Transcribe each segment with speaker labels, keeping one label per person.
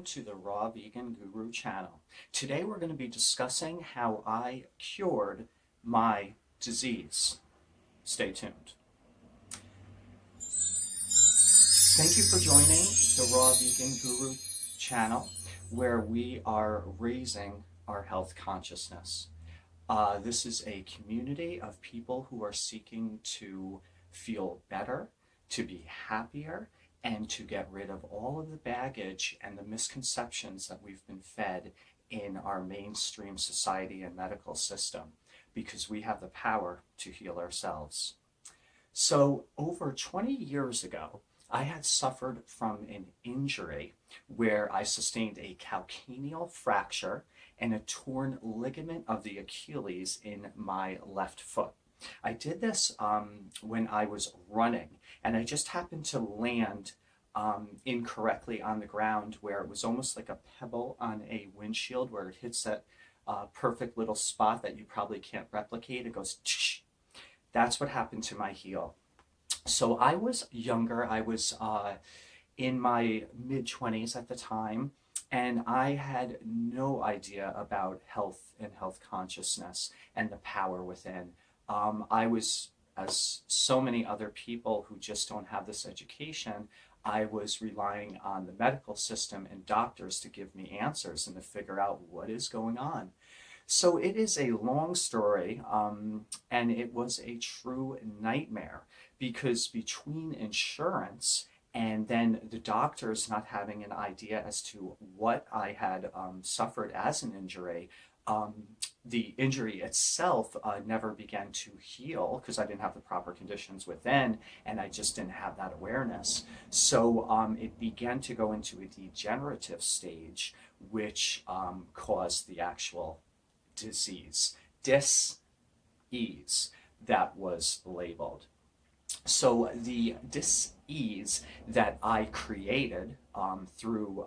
Speaker 1: to the Raw Vegan Guru channel. Today we're going to be discussing how I cured my disease. Stay tuned. Thank you for joining the Raw Vegan Guru channel, where we are raising our health consciousness. This is a community of people who are seeking to feel better, to be happier, and to get rid of all of the baggage and the misconceptions that we've been fed in our mainstream society and medical system, because we have the power to heal ourselves. So over 20 years ago, I had suffered from an injury where I sustained a calcaneal fracture and a torn ligament of the Achilles in my left foot. I did this when I was running, and I just happened to land incorrectly on the ground where it was almost like a pebble on a windshield where it hits that perfect little spot that you probably can't replicate. It goes tsh. That's what happened to my heel. So I was younger. I was in my mid-20s at the time, and I had no idea about health and health consciousness and the power within. I was, as so many other people who just don't have this education, I was relying on the medical system and doctors to give me answers and to figure out what is going on. So it is a long story, and it was a true nightmare, because between insurance and then the doctors not having an idea as to what I had suffered as an injury, the injury itself never began to heal because I didn't have the proper conditions within, and I just didn't have that awareness. So it began to go into a degenerative stage, which caused the actual disease, dis-ease, that was labeled. So the dis-ease that I created through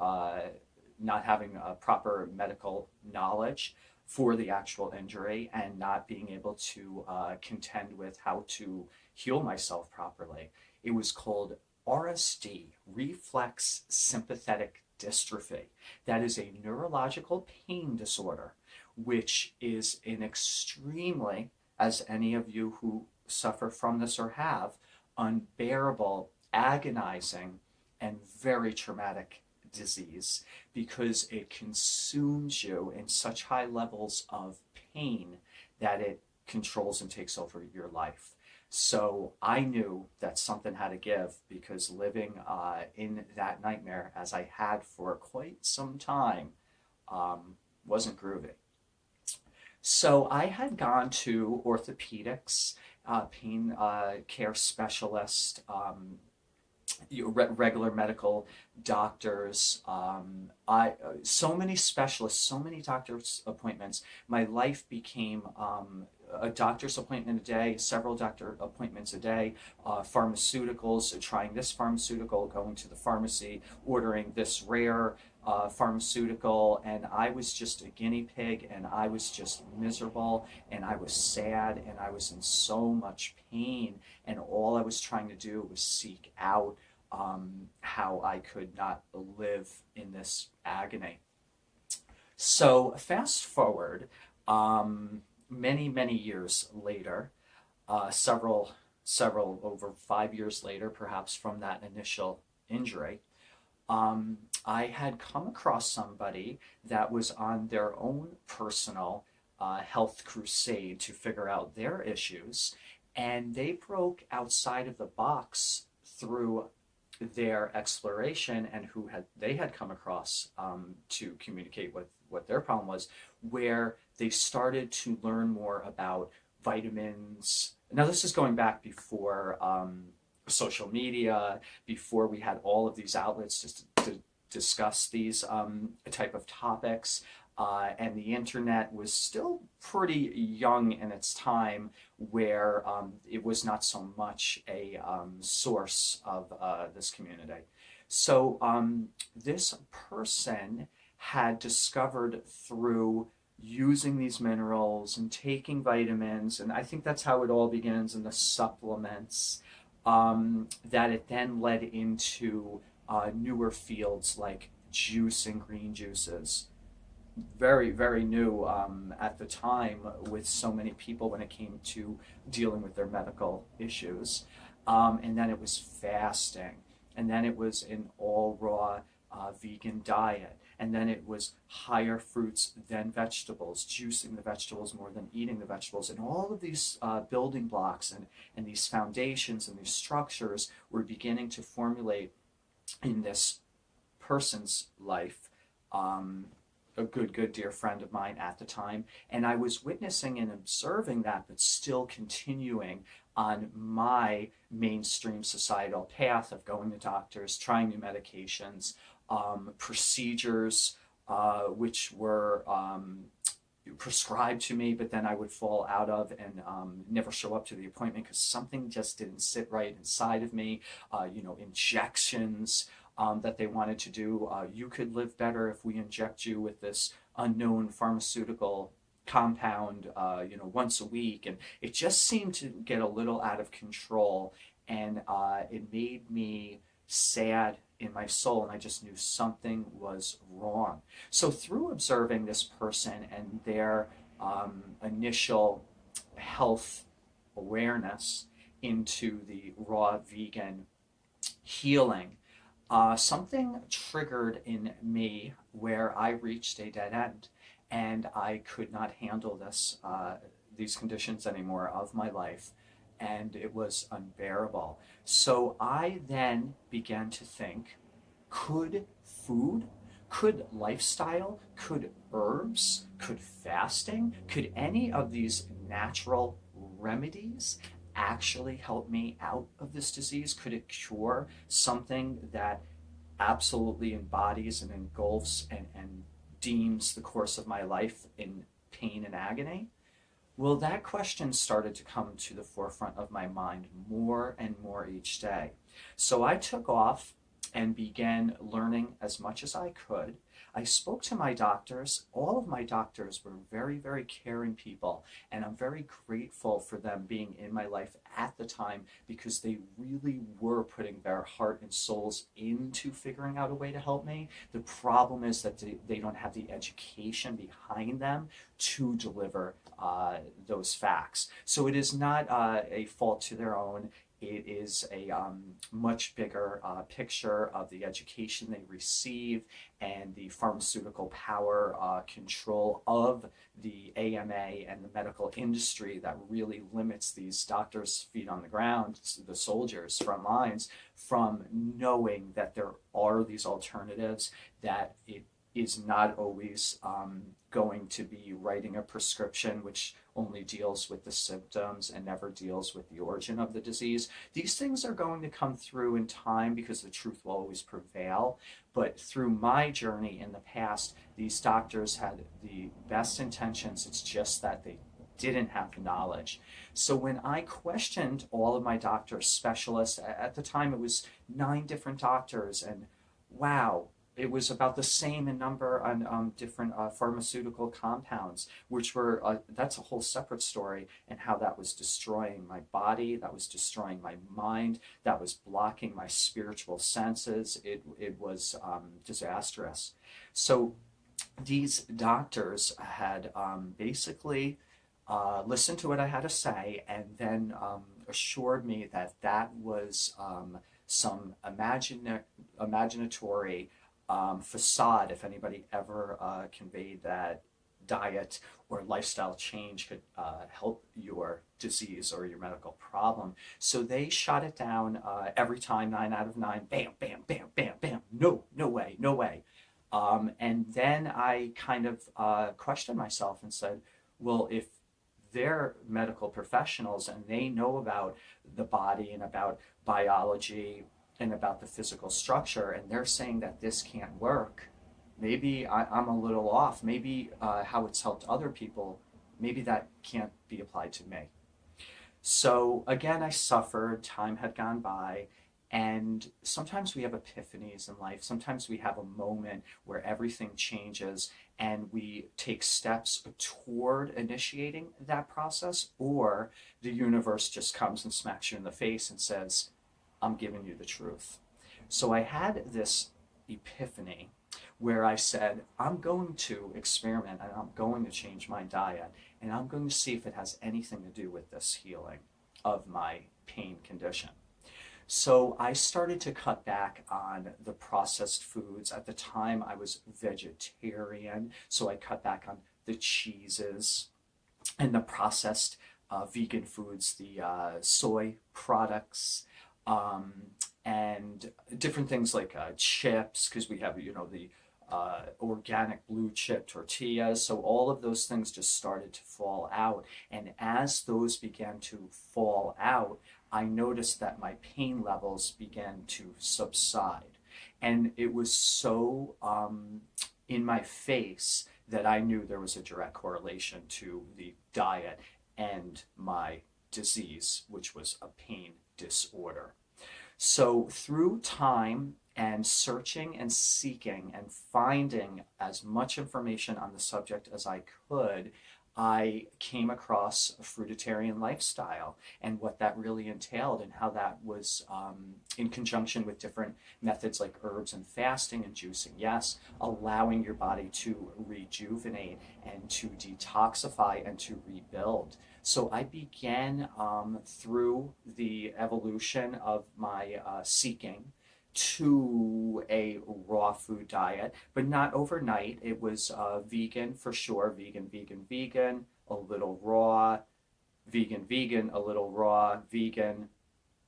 Speaker 1: not having a proper medical knowledge for the actual injury and not being able to contend with how to heal myself properly. It was called RSD, reflex sympathetic dystrophy. That is a neurological pain disorder, which is an extremely, as any of you who suffer from this or have, unbearable, agonizing, and very traumatic disease, because it consumes you in such high levels of pain that it controls and takes over your life. So I knew that something had to give, because living in that nightmare, as I had for quite some time, wasn't groovy. So I had gone to orthopedics, pain care specialist, regular medical doctors, so many specialists, so many doctor's appointments. My life became a doctor's appointment a day, several doctor appointments a day, pharmaceuticals, trying this pharmaceutical, going to the pharmacy, ordering this rare pharmaceutical, and I was just a guinea pig, and I was just miserable, and I was sad, and I was in so much pain, and all I was trying to do was seek out how I could not live in this agony. So fast forward many years later, several over 5 years later, perhaps, from that initial injury, I had come across somebody that was on their own personal health crusade to figure out their issues, and they broke outside of the box through their exploration and who they had come across to communicate with what their problem was, where they started to learn more about vitamins. Now, this is going back before social media, before we had all of these outlets just to discuss these type of topics, and the internet was still pretty young in its time, where it was not so much a source of this community. So this person had discovered through using these minerals and taking vitamins, and I think that's how it all begins, in the supplements, that it then led into newer fields like juicing green juices. Very, very new at the time with so many people when it came to dealing with their medical issues. And then it was fasting. And then it was an all raw vegan diet. And then it was higher fruits than vegetables, juicing the vegetables more than eating the vegetables. And all of these building blocks and these foundations and these structures were beginning to formulate in this person's life. A good dear friend of mine at the time, and I was witnessing and observing that, but still continuing on my mainstream societal path of going to doctors, trying new medications, procedures, which were prescribed to me, but then I would fall out of and never show up to the appointment because something just didn't sit right inside of me. Injections that they wanted to do. You could live better if we inject you with this unknown pharmaceutical compound, once a week. And it just seemed to get a little out of control. And it made me sad in my soul. And I just knew something was wrong. So through observing this person and their initial health awareness into the raw vegan healing, something triggered in me where I reached a dead end, and I could not handle these conditions anymore of my life, and it was unbearable. So I then began to think, could food, could lifestyle, could herbs, could fasting, could any of these natural remedies actually help me out of this disease? Could it cure something that absolutely embodies and engulfs and deems the course of my life in pain and agony? Well, that question started to come to the forefront of my mind more and more each day. So I took off and began learning as much as I could. I spoke to my doctors. All of my doctors were very, very caring people, and I'm very grateful for them being in my life at the time because they really were putting their heart and souls into figuring out a way to help me. The problem is that they don't have the education behind them to deliver those facts. So it is not a fault to their own. It is a much bigger picture of the education they receive and the pharmaceutical power control of the AMA and the medical industry that really limits these doctors' feet on the ground, the soldiers, front lines, from knowing that there are these alternatives, that it is not always going to be writing a prescription which only deals with the symptoms and never deals with the origin of the disease. These things are going to come through in time because the truth will always prevail. But through my journey in the past, these doctors had the best intentions. It's just that they didn't have the knowledge. So when I questioned all of my doctors, specialists, at the time it was 9 different doctors, and wow, it was about the same in number on different pharmaceutical compounds, which were, that's a whole separate story, and how that was destroying my body, that was destroying my mind, that was blocking my spiritual senses. It was disastrous. So these doctors had basically listened to what I had to say, and then assured me that that was some imaginatory facade. If anybody ever conveyed that diet or lifestyle change could help your disease or your medical problem. So they shot it down every time, 9 out of 9, bam, bam, bam, bam, bam, no way, no way. And then I kind of questioned myself and said, well, if they're medical professionals and they know about the body and about biology and about the physical structure, and they're saying that this can't work, maybe I'm a little off. Maybe how it's helped other people, maybe that can't be applied to me. So again, I suffered. Time had gone by, and sometimes we have epiphanies in life. Sometimes we have a moment where everything changes and we take steps toward initiating that process, or the universe just comes and smacks you in the face and says, I'm giving you the truth. So I had this epiphany where I said, I'm going to experiment and I'm going to change my diet and I'm going to see if it has anything to do with this healing of my pain condition. So I started to cut back on the processed foods. At the time, I was vegetarian, so I cut back on the cheeses and the processed vegan foods, the soy products, um, and different things like chips, because we have, the organic blue chip tortillas. So all of those things just started to fall out. And as those began to fall out, I noticed that my pain levels began to subside. And it was so in my face that I knew there was a direct correlation to the diet and my disease, which was a pain disorder. So through time and searching and seeking and finding as much information on the subject as I could, I came across a fruitarian lifestyle and what that really entailed and how that was in conjunction with different methods like herbs and fasting and juicing. Yes, allowing your body to rejuvenate and to detoxify and to rebuild. So I began through the evolution of my seeking to a raw food diet, but not overnight. It was vegan for sure, vegan, vegan, vegan, a little raw, vegan, vegan, a little raw, vegan,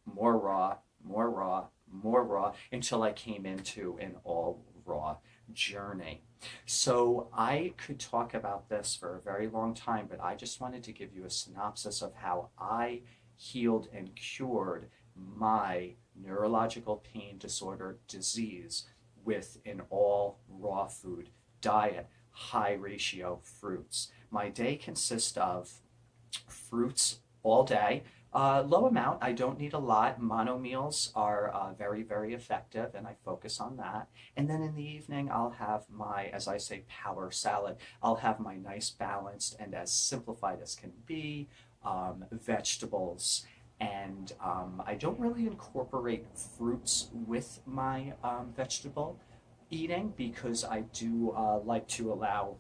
Speaker 1: more raw, more raw, more raw, until I came into an all raw journey. So I could talk about this for a very long time, but I just wanted to give you a synopsis of how I healed and cured my neurological pain disorder disease with an all raw food diet, high ratio fruits. My day consists of fruits all day. Low amount, I don't need a lot. Mono meals are very, very effective, and I focus on that. And then in the evening, I'll have my, as I say, power salad. I'll have my nice, balanced, and as simplified as can be vegetables. And I don't really incorporate fruits with my vegetable eating because I do like to allow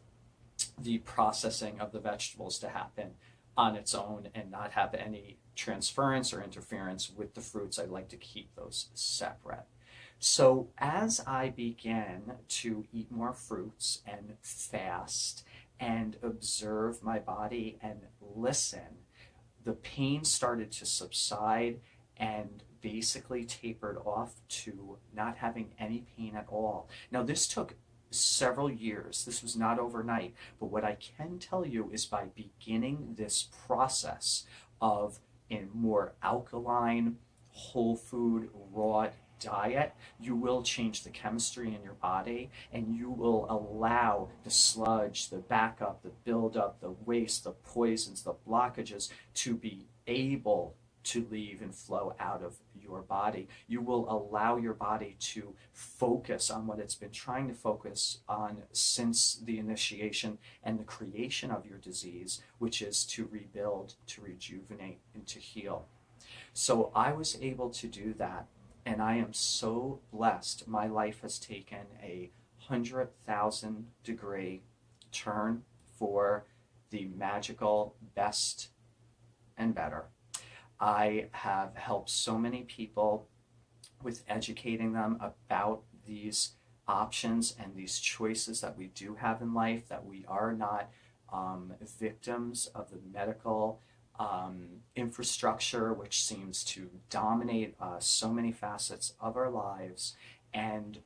Speaker 1: the processing of the vegetables to happen on its own and not have any transference or interference with the fruits. I like to keep those separate. So as I began to eat more fruits and fast and observe my body and listen, the pain started to subside and basically tapered off to not having any pain at all. Now, this took several years. This was not overnight. But what I can tell you is by beginning this process of a more alkaline, whole food, raw diet, you will change the chemistry in your body and you will allow the sludge, the backup, the buildup, the waste, the poisons, the blockages to be able to leave and flow out of your body. You will allow your body to focus on what it's been trying to focus on since the initiation and the creation of your disease, which is to rebuild, to rejuvenate, and to heal. So I was able to do that, and I am so blessed. My life has taken a 100,000 degree turn for the magical best and better. I have helped so many people with educating them about these options and these choices that we do have in life, that we are not victims of the medical infrastructure, which seems to dominate so many facets of our lives. And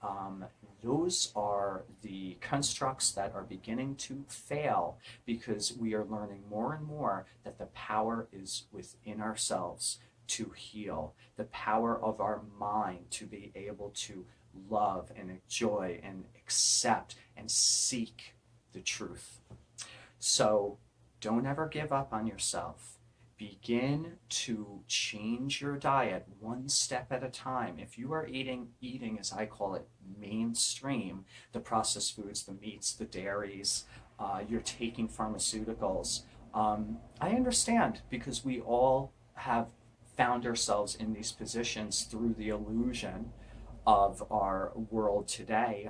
Speaker 1: those are the constructs that are beginning to fail because we are learning more and more that the power is within ourselves to heal, the power of our mind to be able to love and enjoy and accept and seek the truth. So don't ever give up on yourself. Begin to change your diet one step at a time. If you are eating, as I call it, mainstream, the processed foods, the meats, the dairies, you're taking pharmaceuticals, I understand because we all have found ourselves in these positions through the illusion of our world today,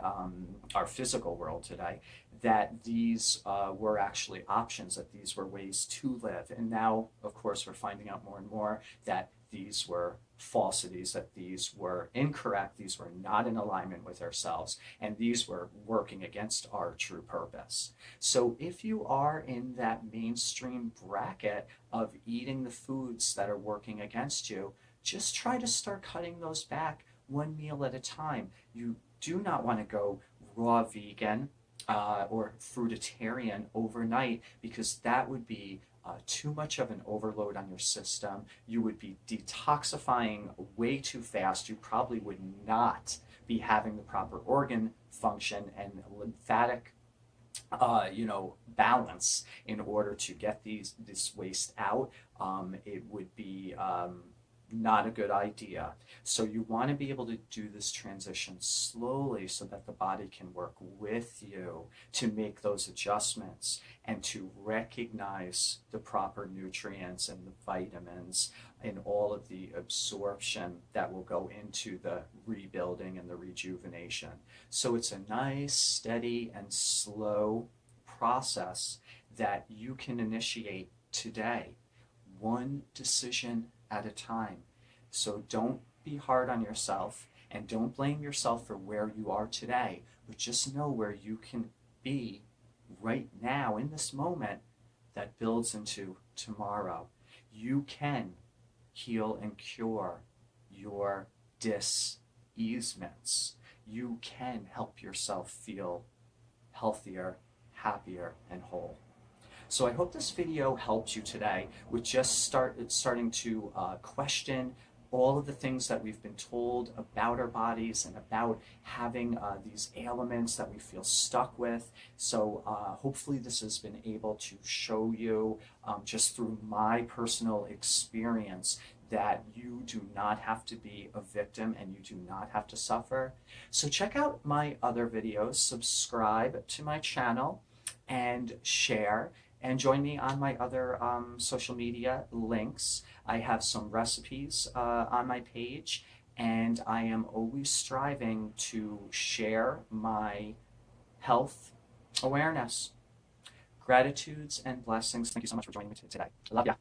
Speaker 1: our physical world today, that these were actually options, that these were ways to live. And now, of course, we're finding out more and more that these were falsities, that these were incorrect, these were not in alignment with ourselves, and these were working against our true purpose. So if you are in that mainstream bracket of eating the foods that are working against you, just try to start cutting those back one meal at a time. You do not want to go raw vegan or fruitarian overnight, because that would be too much of an overload on your system. You would be detoxifying way too fast. You probably would not be having the proper organ function and lymphatic balance in order to get this waste out. It would be not a good idea. So you want to be able to do this transition slowly so that the body can work with you to make those adjustments and to recognize the proper nutrients and the vitamins and all of the absorption that will go into the rebuilding and the rejuvenation. So it's a nice, steady, and slow process that you can initiate today, one decision at a time. So don't be hard on yourself and don't blame yourself for where you are today, but just know where you can be right now in this moment that builds into tomorrow. You can heal and cure your dis-easements. You can help yourself feel healthier, happier, and whole. So I hope this video helped you today with just starting to question all of the things that we've been told about our bodies and about having these ailments that we feel stuck with. So hopefully this has been able to show you just through my personal experience that you do not have to be a victim and you do not have to suffer. So check out my other videos, subscribe to my channel, and share. And join me on my other social media links. I have some recipes on my page, and I am always striving to share my health awareness. Gratitudes and blessings. Thank you so much for joining me today. I love ya.